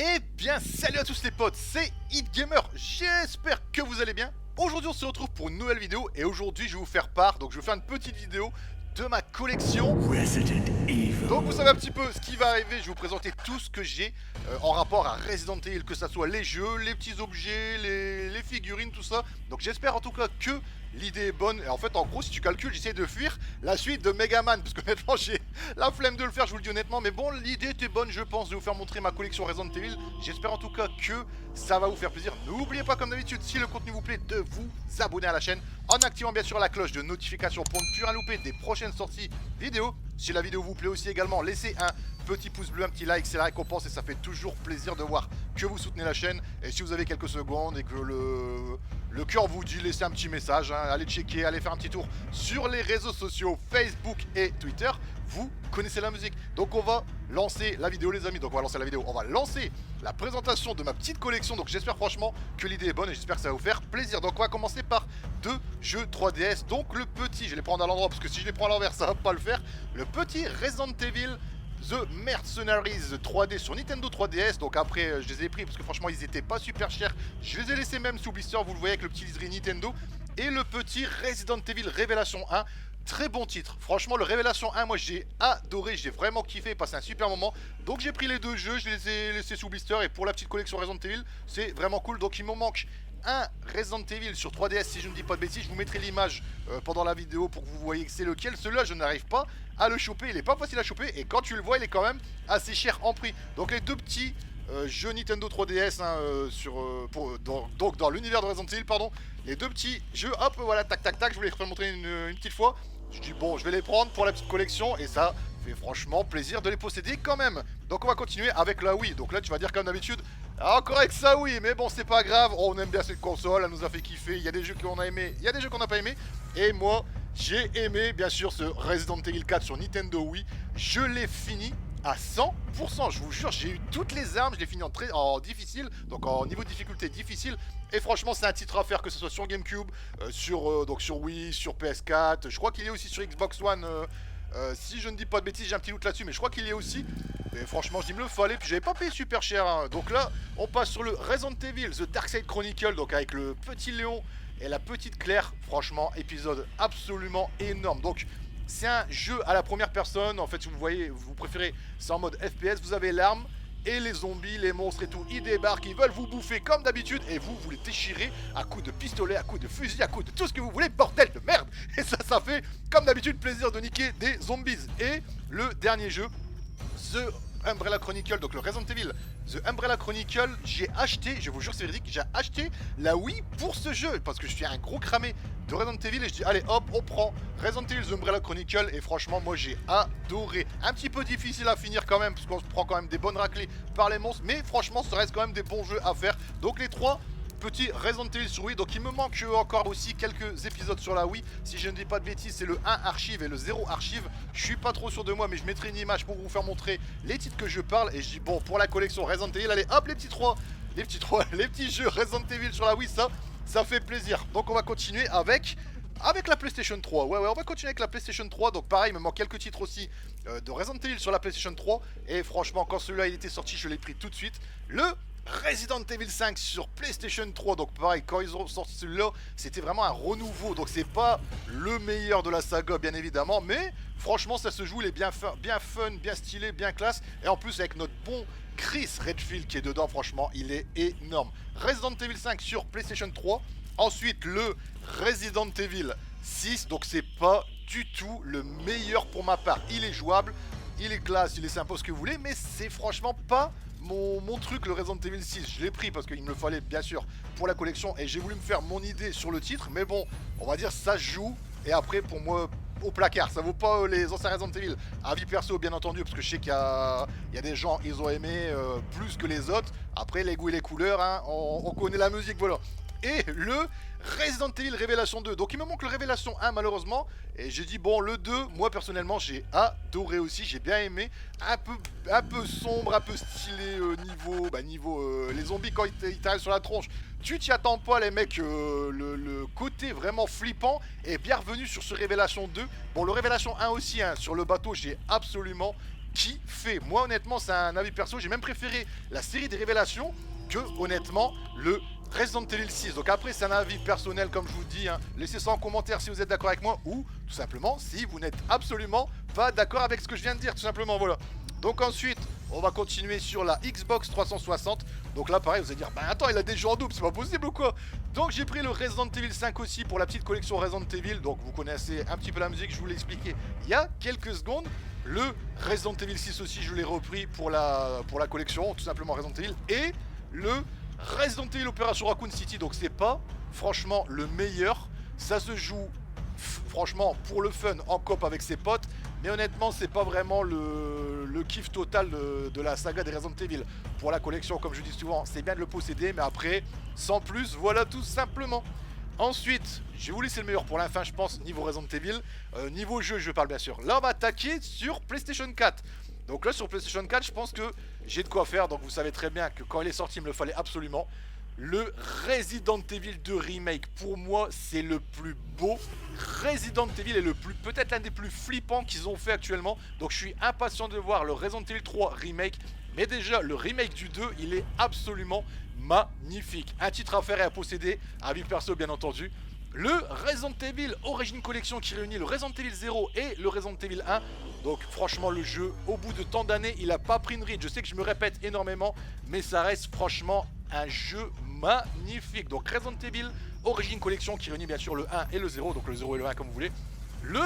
Eh bien, salut à tous les potes, c'est HitGamer, j'espère que vous allez bien. Aujourd'hui, on se retrouve pour une nouvelle vidéo et aujourd'hui, je vais vous faire part, donc je vais faire une petite vidéo de ma collection. Resident Evil. Donc vous savez un petit peu ce qui va arriver, je vais vous présenter tout ce que j'ai en rapport à Resident Evil, que ça soit les jeux, les petits objets, les figurines, tout ça. Donc j'espère en tout cas que l'idée est bonne. Et en fait, en gros, si tu calcules, j'essaie de fuir la suite de Megaman, parce que honnêtement, j'ai la flemme de le faire, je vous le dis honnêtement. Mais bon, l'idée était bonne, je pense, de vous faire montrer ma collection Resident Evil. J'espère en tout cas que ça va vous faire plaisir. N'oubliez pas, comme d'habitude, si le contenu vous plaît, de vous abonner à la chaîne en activant bien sûr la cloche de notification pour ne plus rien louper des prochaines sorties vidéo. Si la vidéo vous plaît aussi également, laissez un petit pouce bleu, un petit like, c'est la récompense et ça fait toujours plaisir de voir que vous soutenez la chaîne. Et si vous avez quelques secondes et que le cœur vous dit laissez un petit message, hein, allez checker, allez faire un petit tour sur les réseaux sociaux Facebook et Twitter. Vous connaissez la musique. Donc on va lancer la vidéo les amis, donc on va lancer la vidéo, on va lancer la présentation de ma petite collection. Donc j'espère franchement que l'idée est bonne et j'espère que ça va vous faire plaisir. Donc on va commencer par deux jeux 3DS. Donc le petit, je vais les prendre à l'endroit parce que si je les prends à l'envers ça va pas le faire. Le petit Resident Evil The Mercenaries 3D sur Nintendo 3DS. Donc après je les ai pris parce que franchement ils étaient pas super chers. Je les ai laissés même sous blister, vous le voyez avec le petit liseré Nintendo. Et le petit Resident Evil Révélation 1. Très bon titre, franchement le Révélation 1 moi j'ai adoré, j'ai vraiment kiffé, passé un super moment. Donc j'ai pris les deux jeux, je les ai laissés sous blister et pour la petite collection Resident Evil c'est vraiment cool. Donc il me manque un Resident Evil sur 3DS si je ne dis pas de bêtises, je vous mettrai l'image pendant la vidéo pour que vous voyez que c'est lequel. Celui-là je n'arrive pas à le choper, il est pas facile à choper et quand tu le vois il est quand même assez cher en prix. Donc les deux petits jeux Nintendo 3DS hein, donc dans l'univers de Resident Evil pardon, les deux petits jeux, hop voilà tac tac tac, je voulais les montrer une petite fois. Je dis bon je vais les prendre pour la petite collection et ça fait franchement plaisir de les posséder quand même. Donc on va continuer avec la Wii. Donc là tu vas dire comme d'habitude encore avec ça oui, mais bon c'est pas grave, on aime bien cette console, elle nous a fait kiffer, il y a des jeux qu'on a aimé, il y a des jeux qu'on n'a pas aimé. Et moi j'ai aimé bien sûr ce Resident Evil 4 sur Nintendo Wii, je l'ai fini à 100%, je vous jure, j'ai eu toutes les armes, je l'ai fini en difficile, donc en niveau de difficulté difficile. Et franchement c'est un titre à faire, que ce soit sur GameCube, donc sur Wii, sur PS4, je crois qu'il est aussi sur Xbox One, si je ne dis pas de bêtises, j'ai un petit doute là-dessus, mais je crois qu'il y est aussi. Et franchement je dis me le fallait, puis j'avais pas payé super cher hein. Donc là on passe sur le Resident Evil The Dark Side Chronicle, donc avec le petit Léon et la petite Claire. Franchement épisode absolument énorme. Donc c'est un jeu à la première personne, en fait si vous voyez, vous préférez, c'est en mode FPS, vous avez l'arme et les zombies, les monstres et tout, ils débarquent, ils veulent vous bouffer comme d'habitude et vous, vous les déchirez à coups de pistolet, à coups de fusil, à coups de tout ce que vous voulez, bordel de merde. Et ça fait comme d'habitude plaisir de niquer des zombies. Et le dernier jeu, The Umbrella Chronicle, donc le Resident Evil The Umbrella Chronicle, j'ai acheté, je vous jure c'est véridique, j'ai acheté la Wii pour ce jeu parce que je suis un gros cramé de Resident Evil et je dis allez hop on prend Resident Evil The Umbrella Chronicle et franchement moi j'ai adoré. Un petit peu difficile à finir quand même parce qu'on se prend quand même des bonnes raclées par les monstres, mais franchement ça reste quand même des bons jeux à faire. Donc les trois petit Resident Evil sur Wii. Donc il me manque encore aussi quelques épisodes sur la Wii. Si je ne dis pas de bêtises, c'est le 1 archive et le 0 archive. Je suis pas trop sûr de moi, mais je mettrai une image pour vous faire montrer les titres que je parle. Et je dis bon, pour la collection Resident Evil, allez hop les petits les petits jeux Resident Evil sur la Wii, ça fait plaisir. Donc on va continuer avec la PlayStation 3. Ouais, on va continuer avec la PlayStation 3. Donc pareil, il me manque quelques titres aussi de Resident Evil sur la PlayStation 3. Et franchement, quand celui-là il était sorti, je l'ai pris tout de suite. Le Resident Evil 5 sur PlayStation 3. Donc pareil, quand ils ont sorti celui-là, c'était vraiment un renouveau. Donc c'est pas le meilleur de la saga bien évidemment, mais franchement ça se joue, il est bien fun, bien stylé, bien classe. Et en plus avec notre bon Chris Redfield qui est dedans, franchement il est énorme. Resident Evil 5 sur PlayStation 3. Ensuite le Resident Evil 6. Donc c'est pas du tout le meilleur pour ma part. Il est jouable, il est classe, il est sympa, ce que vous voulez, mais c'est franchement pas mon truc. Le Resident Evil 6 je l'ai pris parce qu'il me le fallait bien sûr pour la collection et j'ai voulu me faire mon idée sur le titre, mais bon on va dire ça se joue et après pour moi au placard, ça vaut pas les anciens Resident Evil. Avis perso bien entendu, parce que je sais qu'il y a des gens ils ont aimé plus que les autres. Après les goûts et les couleurs hein, on connaît la musique, voilà. Et le Resident Evil Révélation 2. Donc il me manque le Révélation 1 malheureusement. Et j'ai dit bon le 2, moi personnellement j'ai adoré aussi, j'ai bien aimé. Un peu sombre, un peu stylé niveau les zombies quand ils t'arrivent sur la tronche. Tu t'y attends pas les mecs, le côté vraiment flippant est bien revenu sur ce Révélation 2. Bon le Révélation 1 aussi hein, sur le bateau j'ai absolument kiffé. Moi honnêtement c'est un avis perso, j'ai même préféré la série des révélations que honnêtement le Resident Evil 6. Donc après c'est un avis personnel comme je vous dis, hein. Laissez ça en commentaire si vous êtes d'accord avec moi ou tout simplement si vous n'êtes absolument pas d'accord avec ce que je viens de dire, tout simplement, voilà. Donc ensuite on va continuer sur la Xbox 360. Donc là pareil vous allez dire bah attends il a des jeux en double, c'est pas possible ou quoi. Donc j'ai pris le Resident Evil 5 aussi pour la petite collection Resident Evil. Donc vous connaissez un petit peu la musique, je vous l'ai expliqué il y a quelques secondes. Le Resident Evil 6 aussi je l'ai repris pour la collection, tout simplement Resident Evil. Et le Resident Evil Operation Raccoon City, donc c'est pas franchement le meilleur. Ça se joue franchement pour le fun en coop avec ses potes, mais honnêtement c'est pas vraiment le kiff total de la saga des Resident Evil. Pour la collection comme je dis souvent c'est bien de le posséder, mais après sans plus, voilà tout simplement. Ensuite je vais vous laisser le meilleur pour la fin je pense niveau Resident Evil. Niveau jeu je parle bien sûr, là on va attaquer sur PlayStation 4. Donc là sur PlayStation 4 je pense que j'ai de quoi faire. Donc vous savez très bien que quand il est sorti il me le fallait absolument. Le Resident Evil 2 Remake, pour moi c'est le plus beau Resident Evil et le plus, peut-être l'un des plus flippants qu'ils ont fait actuellement. Donc je suis impatient de voir le Resident Evil 3 Remake. Mais déjà le remake du 2 il est absolument magnifique. Un titre à faire et à posséder, avis perso bien entendu. Le Resident Evil Origin Collection qui réunit le Resident Evil 0 et le Resident Evil 1. Donc franchement le jeu au bout de tant d'années il a pas pris une ride. Je sais que je me répète énormément mais ça reste franchement un jeu magnifique. Donc Resident Evil Origin Collection qui réunit bien sûr le 1 et le 0. Donc le 0 et le 1 comme vous voulez. Le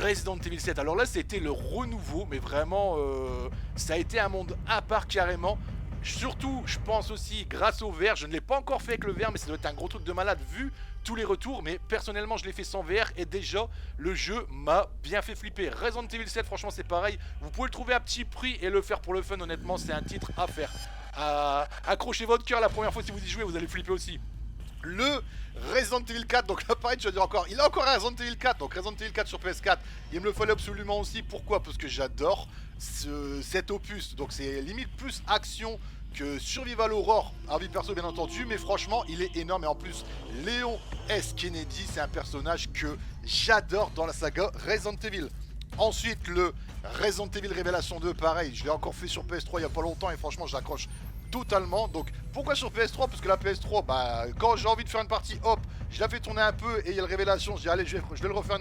Resident Evil 7, alors là c'était le renouveau, mais vraiment ça a été un monde à part carrément. Surtout je pense aussi grâce au VR, je ne l'ai pas encore fait avec le VR mais ça doit être un gros truc de malade vu tous les retours. Mais personnellement je l'ai fait sans VR et déjà le jeu m'a bien fait flipper. Resident Evil 7 franchement c'est pareil, vous pouvez le trouver à petit prix et le faire pour le fun. Honnêtement c'est un titre à faire. Accrochez votre cœur la première fois si vous y jouez, vous allez flipper aussi. Le Resident Evil 4, donc là pareil je vais dire encore, il a encore un Resident Evil 4, donc Resident Evil 4 sur PS4, il me le fallait absolument aussi. Pourquoi? Parce que j'adore cet opus, donc c'est limite plus action que Survival Horror, avis perso bien entendu, mais franchement il est énorme. Et en plus Léon S. Kennedy c'est un personnage que j'adore dans la saga Resident Evil. Ensuite le Resident Evil Révélation 2, pareil, je l'ai encore fait sur PS3 il y a pas longtemps et franchement j'accroche totalement. Donc pourquoi sur PS3? Parce que la PS3 bah quand j'ai envie de faire une partie hop je la fais tourner un peu et il y a le Révélation, je dis allez je vais le refaire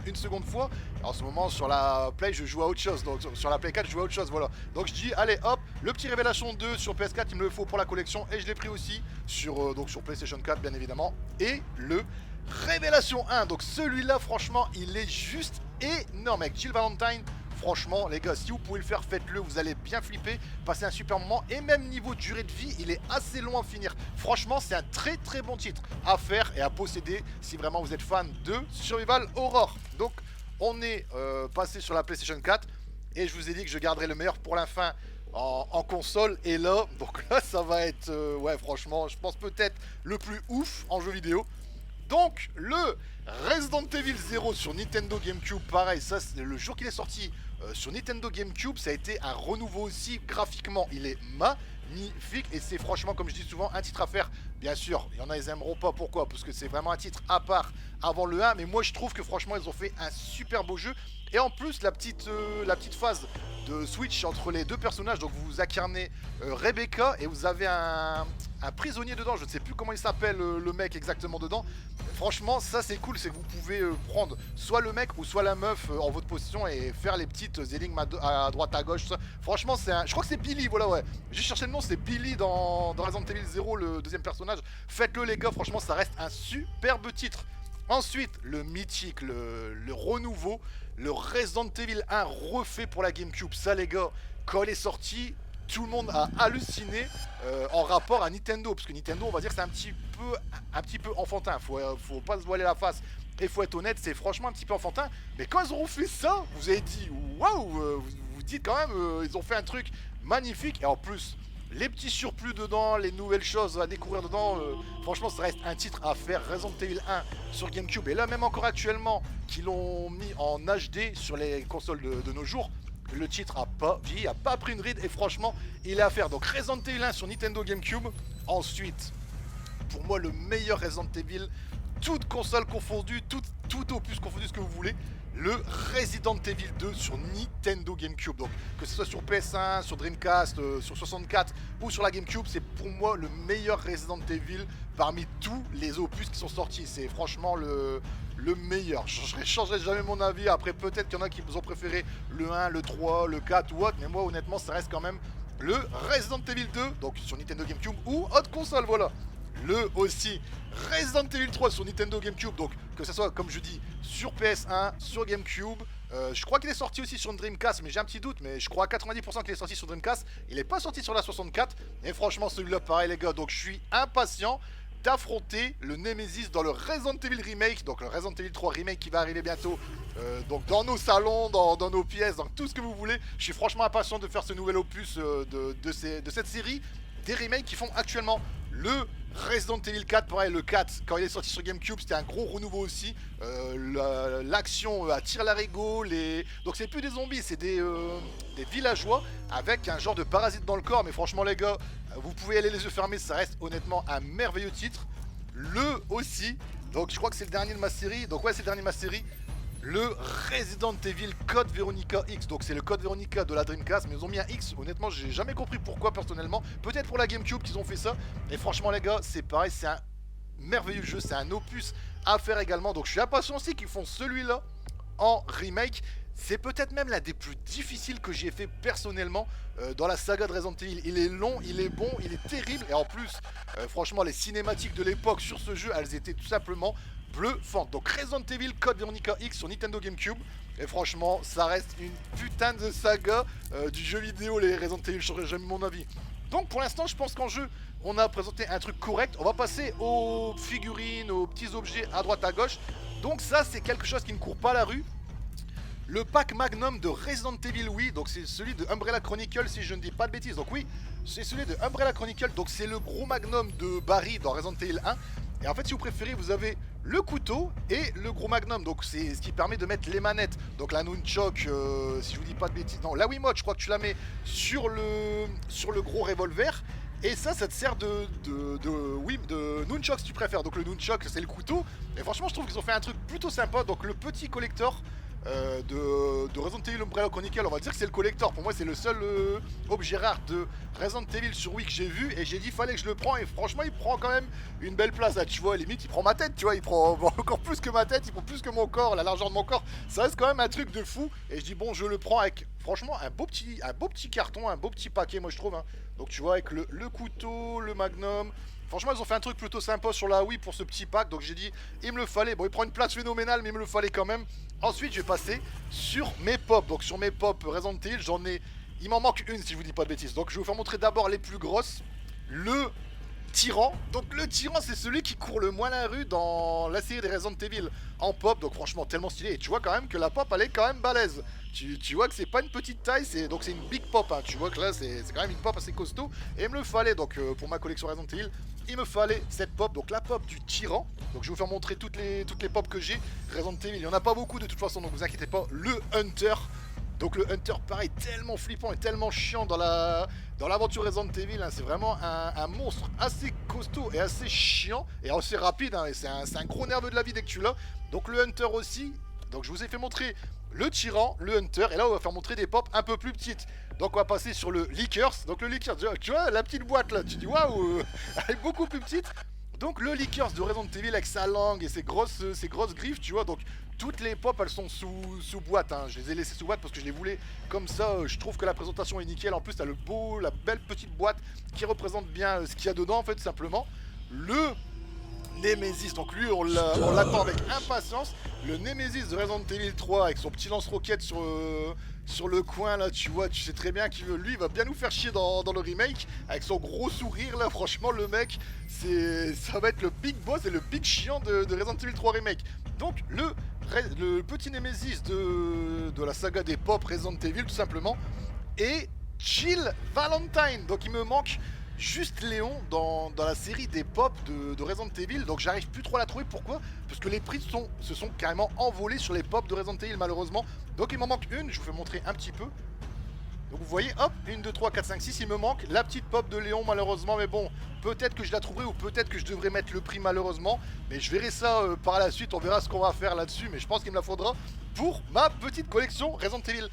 une seconde fois. En ce moment sur la Play je joue à autre chose, donc sur la Play 4 je joue à autre chose, voilà. Donc je dis allez hop, le petit Révélation 2 sur PS4 il me le faut pour la collection et je l'ai pris aussi sur, donc sur PlayStation 4 bien évidemment. Et le Révélation 1, donc celui-là franchement il est juste énorme avec Jill Valentine. Franchement les gars si vous pouvez le faire faites-le, vous allez bien flipper, passer un super moment. Et même niveau durée de vie il est assez long à finir. Franchement c'est un très très bon titre à faire et à posséder si vraiment vous êtes fan de Survival Horror. Donc on est passé sur la PlayStation 4 et je vous ai dit que je garderai le meilleur pour la fin en console. Et là donc là ça va être ouais franchement je pense peut-être le plus ouf en jeu vidéo. Donc le Resident Evil 0 sur Nintendo GameCube, pareil, ça c'est le jour qu'il est sorti sur Nintendo GameCube, ça a été un renouveau aussi. Graphiquement il est magnifique et c'est franchement comme je dis souvent un titre à faire. Bien sûr il y en a ils aimeront pas, pourquoi? Parce que c'est vraiment un titre à part avant le 1, mais moi je trouve que franchement ils ont fait un super beau jeu. Et en plus la petite phase de switch entre les deux personnages, donc vous incarnez Rebecca et vous avez un prisonnier dedans, je ne sais plus comment il s'appelle le mec exactement dedans. Franchement ça c'est cool, c'est que vous pouvez prendre soit le mec ou soit la meuf en votre position et faire les petites énigmes à droite à gauche, tout ça. Franchement c'est un... je crois que c'est Billy, voilà ouais, j'ai cherché le nom, c'est Billy dans Resident Evil 0, le deuxième personnage. Faites-le les gars, franchement ça reste un superbe titre. Ensuite le mythique, le renouveau, le Resident Evil 1 refait pour la GameCube. Ça les gars, quand il est sorti, tout le monde a halluciné en rapport à Nintendo. Parce que Nintendo on va dire que c'est un petit peu enfantin, faut pas se voiler la face. Et faut être honnête, c'est franchement un petit peu enfantin. Mais quand ils auront fait ça, vous avez dit waouh, vous dites quand même, ils ont fait un truc magnifique. Et en plus, les petits surplus dedans, les nouvelles choses à découvrir dedans, franchement ça reste un titre à faire. Resident Evil 1 sur GameCube, et là même encore actuellement qu'ils l'ont mis en HD sur les consoles de nos jours, le titre a pas vieilli, a pas pris une ride et franchement il est à faire. Donc Resident Evil 1 sur Nintendo GameCube. Ensuite pour moi le meilleur Resident Evil, toute console confondue, tout opus confondu, ce que vous voulez, le Resident Evil 2 sur Nintendo GameCube. Donc que ce soit sur PS1, sur Dreamcast, sur 64 ou sur la GameCube, c'est pour moi le meilleur Resident Evil parmi tous les opus qui sont sortis. C'est franchement le meilleur. Je ne changerai jamais mon avis. Après, peut-être qu'il y en a qui vous ont préféré le 1, le 3, le 4 ou autre. Mais moi, honnêtement, ça reste quand même le Resident Evil 2, donc sur Nintendo GameCube ou autre console, voilà. Le aussi Resident Evil 3 sur Nintendo GameCube, donc que ce soit, comme je dis, sur PS1, sur GameCube. Je crois qu'il est sorti aussi sur une Dreamcast, mais j'ai un petit doute, mais je crois à 90% qu'il est sorti sur Dreamcast. Il n'est pas sorti sur la 64. Et franchement, celui-là, pareil, les gars. Donc je suis impatient d'affronter le Nemesis dans le Resident Evil Remake, donc le Resident Evil 3 Remake qui va arriver bientôt, donc dans nos salons, dans nos pièces, dans tout ce que vous voulez. Je suis franchement impatient de faire ce nouvel opus de cette série, des remakes qui font actuellement le Resident Evil 4, pareil, le 4, quand il est sorti sur GameCube, c'était un gros renouveau aussi. L'action à tir-larigot, donc c'est plus des zombies, c'est des villageois avec un genre de parasite dans le corps. Mais franchement, les gars, vous pouvez aller les yeux fermés, ça reste honnêtement un merveilleux titre. Le aussi, donc je crois que c'est le dernier de ma série, donc ouais, c'est le dernier de ma série. Le Resident Evil Code Veronica X, donc c'est le Code Veronica de la Dreamcast, mais ils ont mis un X, honnêtement j'ai jamais compris pourquoi personnellement, peut-être pour la GameCube qu'ils ont fait ça, et franchement les gars, c'est pareil, c'est un merveilleux jeu, c'est un opus à faire également, donc je suis impatient aussi qu'ils font celui-là en remake. C'est peut-être même l'un des plus difficiles que j'ai fait personnellement dans la saga de Resident Evil. Il est long, il est bon, il est terrible, et en plus, franchement, les cinématiques de l'époque sur ce jeu, elles étaient tout simplement bluffantes. Donc Resident Evil Code Veronica X sur Nintendo GameCube, et franchement, ça reste une putain de saga du jeu vidéo, les Resident Evil, je n'aurais jamais mon avis. Donc pour l'instant, je pense qu'en jeu, on a présenté un truc correct. On va passer aux figurines, aux petits objets à droite à gauche. Donc ça, c'est quelque chose qui ne court pas la rue. Le pack Magnum de Resident Evil, oui, donc c'est celui de Umbrella Chronicle si je ne dis pas de bêtises. Donc oui, c'est celui de Umbrella Chronicle, donc c'est le gros Magnum de Barry dans Resident Evil 1. Et en fait, si vous préférez, vous avez le couteau et le gros Magnum, donc c'est ce qui permet de mettre les manettes. Donc la Nunchok, si je vous dis pas de bêtises, non, la Wiimote, je crois que tu la mets sur le gros revolver. Et ça te sert de Nunchok si tu préfères. Donc le Nunchok, c'est le couteau. Et franchement, je trouve qu'ils ont fait un truc plutôt sympa. Donc le petit collector de Resident Evil Umbrella Chronicle, on va dire que c'est le collector. Pour moi, c'est le seul objet rare de Resident Evil sur Wii que j'ai vu. Et j'ai dit, fallait que je le prends. Et franchement, il prend quand même une belle place. Là, tu vois, limite, il prend ma tête. Tu vois, il prend encore plus que ma tête. Il prend plus que mon corps, la largeur de mon corps. Ça reste quand même un truc de fou. Et je dis, bon, je le prends avec, franchement, un beau petit carton, un beau petit paquet, moi je trouve. Hein. Donc, tu vois, avec le couteau, le Magnum. Franchement, ils ont fait un truc plutôt sympa sur la Wii pour ce petit pack. Donc, j'ai dit, il me le fallait. Bon, il prend une place phénoménale, mais il me le fallait quand même. Ensuite, je vais passer sur mes pop. Donc, sur mes pop Resident Evil, j'en ai. Il m'en manque une si je vous dis pas de bêtises. Donc, je vais vous faire montrer d'abord les plus grosses. Le tyran. Donc, le tyran, c'est celui qui court le moins la rue dans la série des Resident Evil en pop. Donc, franchement, tellement stylé. Et tu vois quand même que la pop, elle est quand même balèze. Tu vois que c'est pas une petite taille, donc c'est une big pop. Hein. Tu vois que là, c'est quand même une pop assez costaud. Et il me le fallait. Donc, pour ma collection Resident Evil, il me fallait cette pop, donc la pop du tyran. Donc je vais vous faire montrer toutes les pop que j'ai. Resident Evil, il n'y en a pas beaucoup de toute façon, donc vous inquiétez pas. Le Hunter, donc le Hunter pareil, tellement flippant et tellement chiant dans l'aventure Resident Evil, hein. C'est vraiment un monstre assez costaud et assez chiant et assez rapide, hein. Et c'est un gros nerveux de la vie dès que tu l'as. Donc le Hunter aussi, donc je vous ai fait montrer le tyran, le Hunter, et là on va faire montrer des pop un peu plus petites. Donc on va passer sur le Lickers. Donc le Lickers, tu vois la petite boîte là, tu dis waouh, elle est beaucoup plus petite. Donc le Lickers de Resident Evil avec sa langue et ses grosses griffes, tu vois. Donc toutes les pop elles sont sous boîte, hein. Je les ai laissées sous boîte parce que je les voulais comme ça. Je trouve que la présentation est nickel. En plus t'as la belle petite boîte qui représente bien ce qu'il y a dedans en fait, tout simplement. Le Nemesis, donc lui on l'attend avec impatience. Le Nemesis de Resident Evil 3 avec son petit lance-roquette sur le coin là, tu vois, tu sais très bien qu'il lui il va bien nous faire chier dans le remake avec son gros sourire là. Franchement le mec, ça va être le big boss et le big chiant de Resident Evil 3 remake. Donc le petit Nemesis de la saga des pop Resident Evil tout simplement. Et Jill Valentine, donc il me manque juste Léon dans la série des pop de Resident Evil. Donc j'arrive plus trop à la trouver. Pourquoi? Parce que les prix se sont carrément envolés sur les pop de Resident Evil malheureusement. Donc il m'en manque une, je vous fais montrer un petit peu. Donc vous voyez, hop, 1, 2, 3, 4, 5, 6, il me manque la petite pop de Léon malheureusement, mais bon, peut-être que je la trouverai ou peut-être que je devrais mettre le prix malheureusement, mais je verrai ça par la suite, on verra ce qu'on va faire là-dessus, mais je pense qu'il me la faudra pour ma petite collection Resident Evil.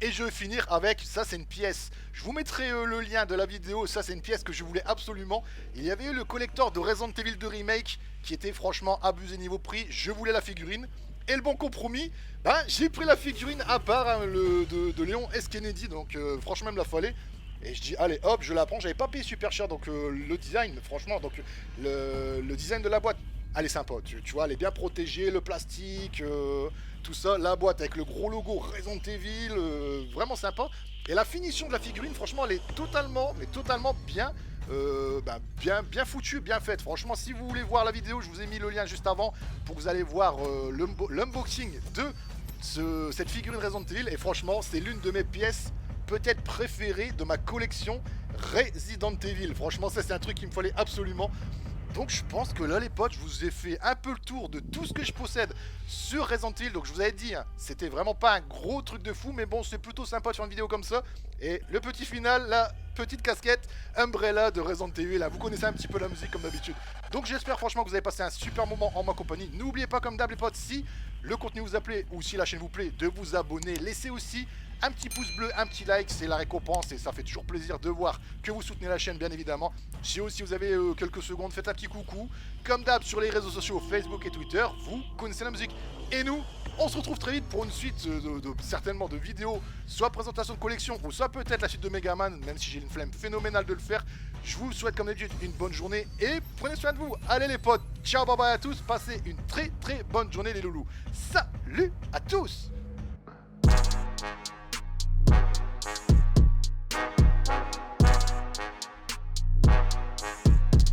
Et je vais finir avec, ça c'est une pièce, je vous mettrai le lien de la vidéo, ça c'est une pièce que je voulais absolument. Il y avait eu le collector de Resident Evil 2 Remake qui était franchement abusé niveau prix, je voulais la figurine. Et le bon compromis, ben, j'ai pris la figurine à part hein, de Léon S. Kennedy, donc franchement il me la fallait. Et je dis allez hop, je la prends, j'avais pas payé super cher, donc le design, franchement, donc le design de la boîte, elle est sympa, tu vois, elle est bien protégée, le plastique, tout ça, la boîte avec le gros logo Resident Evil, vraiment sympa. Et la finition de la figurine, franchement, elle est totalement, mais totalement bien, bien foutue, bien faite. Franchement, si vous voulez voir la vidéo, je vous ai mis le lien juste avant pour que vous allez voir l'unboxing de cette figurine Resident Evil. Et franchement, c'est l'une de mes pièces peut-être préférées de ma collection Resident Evil. Franchement, ça c'est un truc qu'il me fallait absolument. Donc je pense que là les potes, je vous ai fait un peu le tour de tout ce que je possède sur Resident Evil. Donc je vous avais dit, hein, c'était vraiment pas un gros truc de fou, mais bon, c'est plutôt sympa de faire une vidéo comme ça. Et le petit final, la petite casquette Umbrella de Resident Evil, là, vous connaissez un petit peu la musique comme d'habitude. Donc j'espère franchement que vous avez passé un super moment en ma compagnie. N'oubliez pas comme d'hab les potes, si le contenu vous a plu ou si la chaîne vous plaît, de vous abonner. Laissez aussi un petit pouce bleu, un petit like, c'est la récompense et ça fait toujours plaisir de voir que vous soutenez la chaîne bien évidemment. Si aussi vous avez quelques secondes, faites un petit coucou. Comme d'hab sur les réseaux sociaux Facebook et Twitter, vous connaissez la musique. Et nous, on se retrouve très vite pour une suite certainement de vidéos, soit présentation de collection ou soit peut-être la suite de Megaman, même si j'ai une flemme phénoménale de le faire. Je vous souhaite comme d'habitude une bonne journée et prenez soin de vous. Allez les potes, ciao bye bye à tous, passez une très bonne journée les loulous. Salut à tous.